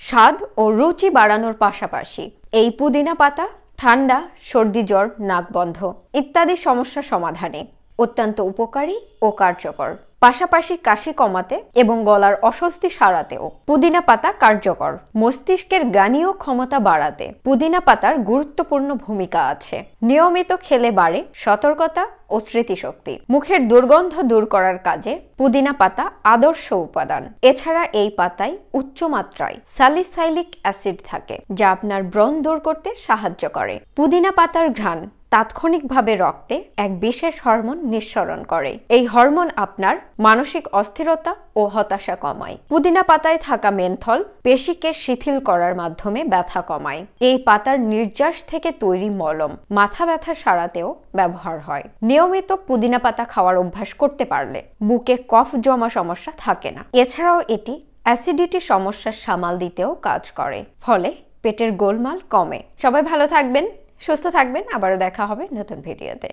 স্বাদ ও রুচি বাড়ানোর পাশাপাশি এই পুদিনা পাতা ঠান্ডা, সর্দি, জ্বর, নাক বন্ধ ইত্যাদি সমস্যা সমাধানে অত্যন্ত উপকারী ও কার্যকর। পাশাপাশি কাশি কমাতে এবং গলার অস্বস্তি সারাতেও পুদিনা পাতা কার্যকর। মস্তিষ্কের জ্ঞানীয় ক্ষমতা বাড়াতে পুদিনা পাতার গুরুত্বপূর্ণ ভূমিকা আছে। নিয়মিত খেলে বাড়ে সতর্কতা ও স্মৃতিশক্তি। মুখের দুর্গন্ধ দূর করার কাজে পুদিনা পাতা আদর্শ উপাদান। এছাড়া এই পাতায় উচ্চ মাত্রায় স্যালিসাইলিক অ্যাসিড থাকে, যা আপনার ব্রণ দূর করতে সাহায্য করে। পুদিনা পাতার ঘ্রাণ তাৎক্ষণিকভাবে রক্তে এক বিশেষ হরমোন নিঃসরণ করে। এই হরমোন আপনার মানসিক অস্থিরতা ও হতাশা কমায়। পুদিনা পাতায় থাকা মেনথল পেশিকে শিথিল করার মাধ্যমে ব্যথা কমায়। এই পাতার নির্যাস থেকে তৈরি মলম মাথা ব্যথা সারাতেও ব্যবহার হয়। নিয়মিত পুদিনা পাতা খাওয়ার অভ্যাস করতে পারলে বুকে কফ জমা সমস্যা থাকে না। এছাড়াও এটি অ্যাসিডিটি সমস্যার সামাল দিতেও কাজ করে, ফলে পেটের গোলমাল কমে। সবাই ভালো থাকবেন, সুস্থ থাকবেন। আবারও দেখা হবে নতুন ভিডিওতে।